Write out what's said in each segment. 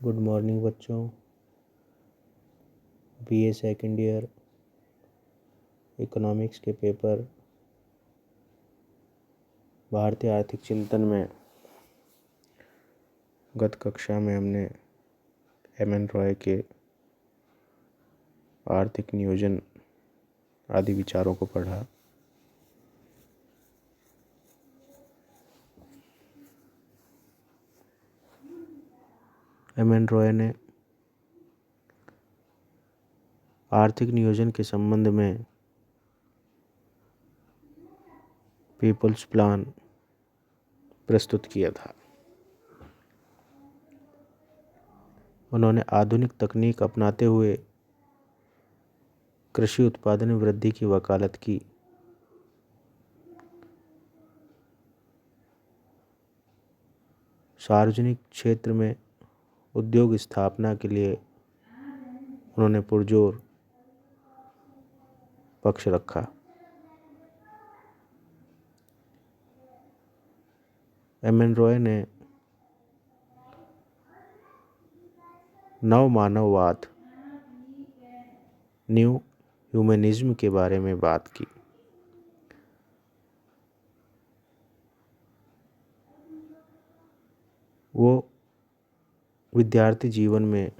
Good morning बच्चों। BA second year economics के paper भारतीय आर्थिक चिंतन में गत कक्षा में हमने एम.एन. रॉय के आर्थिक नियोजन आदि विचारों को पढ़ा। एम.एन. रॉय ने आर्थिक नियोजन के संबंध में पीपल्स प्लान प्रस्तुत किया था। उन्होंने आधुनिक तकनीक अपनाते हुए कृषि उत्पादन में वृद्धि की वकालत की। सार्वजनिक क्षेत्र में उद्योग स्थापना के लिए उन्होंने पुरजोर पक्ष रखा। एम.एन. रॉय ने नव मानववाद न्यू ह्यूमनिज्म के बारे में बात की। वो विद्यार्थी जीवन में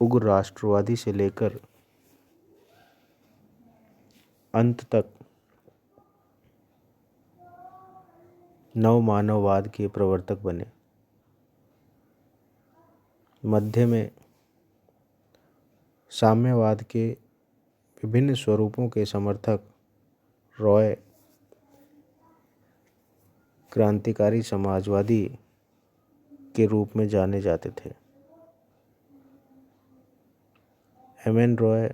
उग्र राष्ट्रवादी से लेकर अंत तक नव मानववाद के प्रवर्तक बने। मध्य में साम्यवाद के विभिन्न स्वरूपों के समर्थक रॉय क्रांतिकारी समाजवादी के रूप में जाने जाते थे। एम.एन. रॉय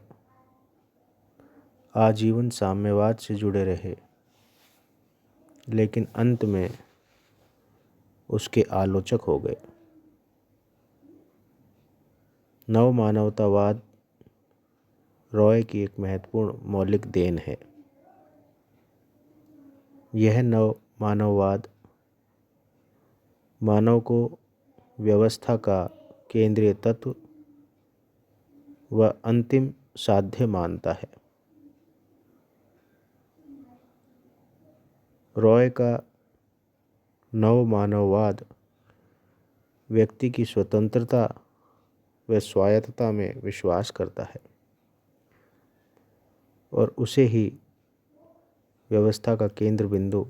आजीवन साम्यवाद से जुड़े रहे, लेकिन अंत में उसके आलोचक हो गए। नव मानवतावाद रॉय की एक महत्वपूर्ण मौलिक देन है। यह नव मानववाद मानव को व्यवस्था का केंद्रीय तत्व व अंतिम साध्य मानता है। रॉय का नव मानववाद व्यक्ति की स्वतंत्रता व स्वायत्तता में विश्वास करता है और उसे ही व्यवस्था का केंद्र बिंदु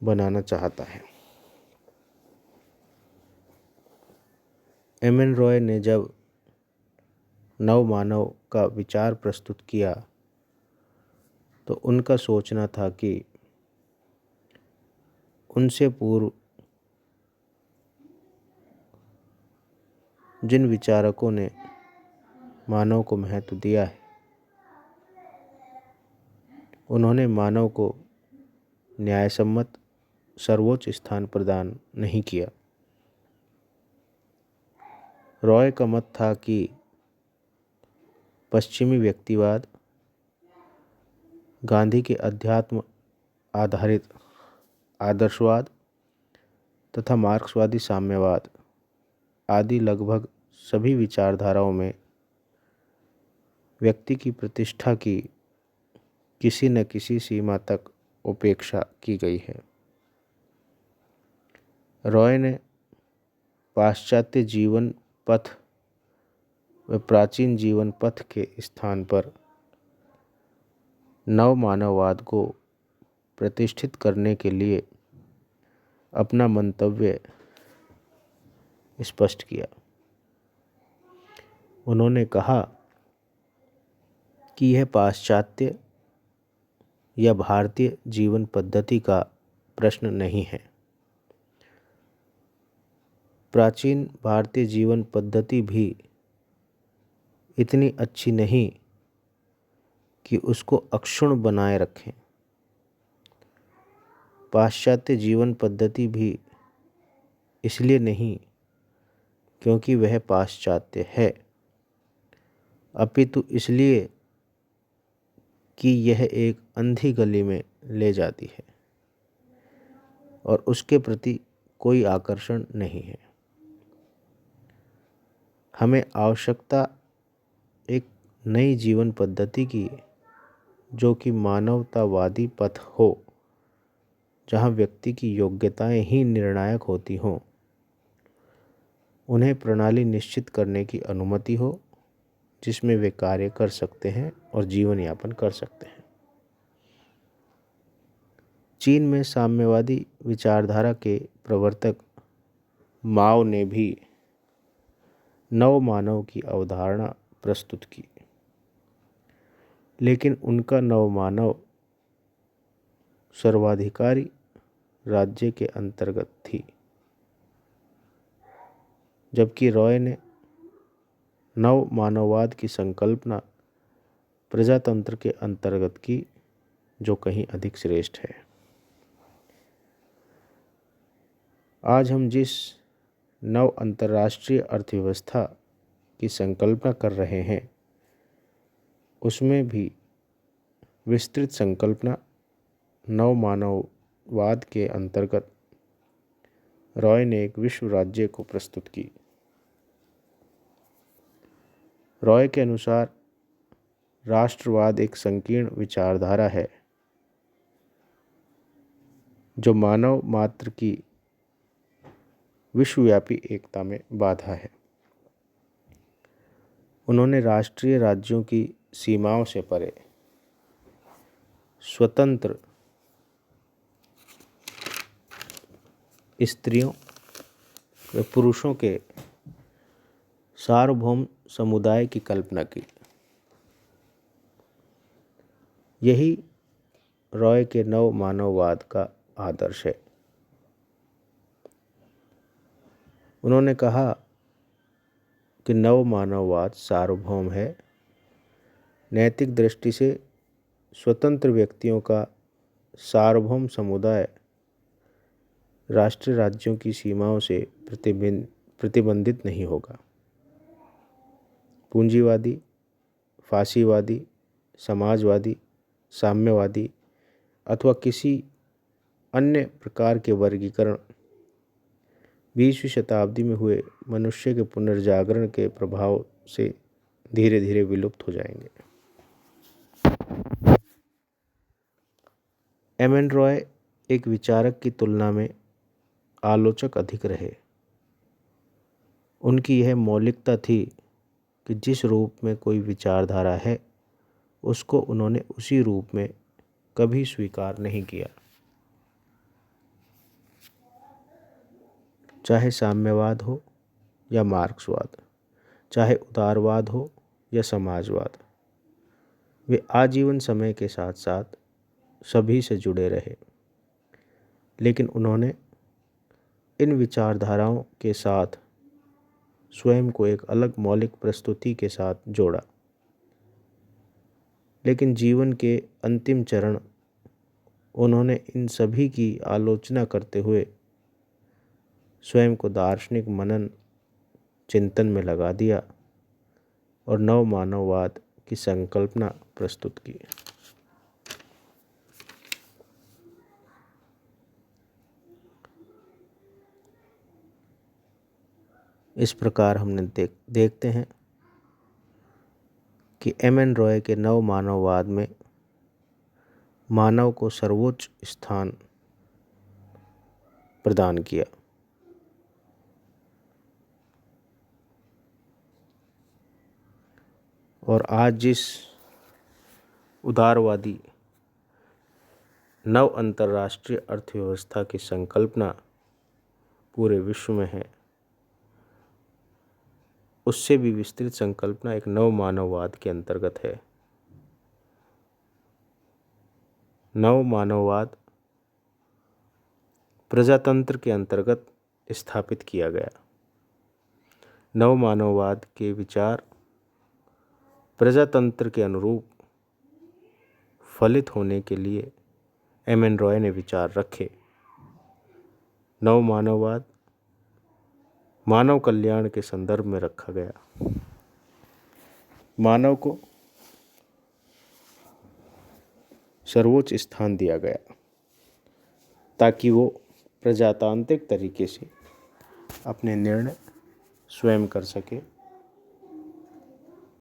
बनाना चाहता है। एम.एन. रॉय ने जब नव मानव का विचार प्रस्तुत किया तो उनका सोचना था कि उनसे पूर्व जिन विचारकों ने मानव को महत्व दिया है, उन्होंने मानव को न्यायसम्मत सर्वोच्च स्थान प्रदान नहीं किया। रॉय का मत था कि पश्चिमी व्यक्तिवाद, गांधी के अध्यात्म आधारित आदर्शवाद तथा मार्क्सवादी साम्यवाद आदि लगभग सभी विचारधाराओं में व्यक्ति की प्रतिष्ठा की किसी न किसी सीमा तक उपेक्षा की गई है। रॉय ने पाश्चात्य जीवन पथ व प्राचीन जीवन पथ के स्थान पर नव मानववाद को प्रतिष्ठित करने के लिए अपना मंतव्य स्पष्ट किया। उन्होंने कहा कि यह पाश्चात्य या भारतीय जीवन पद्धति का प्रश्न नहीं है। प्राचीन भारतीय जीवन पद्धति भी इतनी अच्छी नहीं कि उसको अक्षुण्ण बनाए रखें। पाश्चात्य जीवन पद्धति भी इसलिए नहीं क्योंकि वह पाश्चात्य है, अपितु इसलिए कि यह एक अंधी गली में ले जाती है। और उसके प्रति कोई आकर्षण नहीं है। हमें आवश्यकता एक नई जीवन पद्धति की जो कि मानवतावादी पथ हो, जहाँ व्यक्ति की योग्यताएं ही निर्णायक होती हों, उन्हें प्रणाली निश्चित करने की अनुमति हो जिसमें वे कार्य कर सकते हैं और जीवन यापन कर सकते हैं। चीन में साम्यवादी विचारधारा के प्रवर्तक माओ ने भी नव मानव की अवधारणा प्रस्तुत की, लेकिन उनका नव मानव सर्वाधिकारी राज्य के अंतर्गत थी, जबकि रॉय ने नव मानववाद की संकल्पना प्रजातंत्र के अंतर्गत की, जो कहीं अधिक श्रेष्ठ है। आज हम जिस नव अंतर्राष्ट्रीय अर्थव्यवस्था की संकल्पना कर रहे हैं, उसमें भी विस्तृत संकल्पना नव मानववाद के अंतर्गत रॉय ने एक विश्व राज्य को प्रस्तुत की। रॉय के अनुसार राष्ट्रवाद एक संकीर्ण विचारधारा है जो मानव मात्र की विश्वव्यापी एकता में बाधा है। उन्होंने राष्ट्रीय राज्यों की सीमाओं से परे स्वतंत्र स्त्रियों व पुरुषों के सार्वभौम समुदाय की कल्पना की। यही रॉय के नव मानववाद का आदर्श है। उन्होंने कहा कि नव मानववाद सार्वभौम है, नैतिक दृष्टि से स्वतंत्र व्यक्तियों का सार्वभौम समुदाय राष्ट्रीय राज्यों की सीमाओं से प्रतिबंधित नहीं होगा। पूंजीवादी, फासीवादी, समाजवादी, साम्यवादी अथवा किसी अन्य प्रकार के वर्गीकरण 20वीं शताब्दी में हुए मनुष्य के पुनर्जागरण के प्रभाव से धीरे धीरे विलुप्त हो जाएंगे। एम.एन. रॉय एक विचारक की तुलना में आलोचक अधिक रहे। उनकी यह मौलिकता थी कि जिस रूप में कोई विचारधारा है, उसको उन्होंने उसी रूप में कभी स्वीकार नहीं किया, चाहे साम्यवाद हो या मार्क्सवाद, चाहे उदारवाद हो या समाजवाद। वे आजीवन समय के साथ साथ सभी से जुड़े रहे, लेकिन उन्होंने इन विचारधाराओं के साथ स्वयं को एक अलग मौलिक प्रस्तुति के साथ जोड़ा। लेकिन जीवन के अंतिम चरण उन्होंने इन सभी की आलोचना करते हुए स्वयं को दार्शनिक मनन चिंतन में लगा दिया और नव मानववाद की संकल्पना प्रस्तुत की। इस प्रकार हमने देखते हैं कि एम.एन. रॉय के नव मानववाद में मानव को सर्वोच्च स्थान प्रदान किया। और आज जिस उदारवादी नव अंतर्राष्ट्रीय अर्थव्यवस्था की संकल्पना पूरे विश्व में है, उससे भी विस्तृत संकल्पना एक नव मानववाद के अंतर्गत है। नव मानववाद प्रजातंत्र के अंतर्गत स्थापित किया गया। नव मानववाद के विचार प्रजातंत्र के अनुरूप फलित होने के लिए एम.एन. रॉय ने विचार रखे। नव मानववाद मानव कल्याण के संदर्भ में रखा गया। मानव को सर्वोच्च स्थान दिया गया ताकि वो प्रजातांत्रिक तरीके से अपने निर्णय स्वयं कर सके।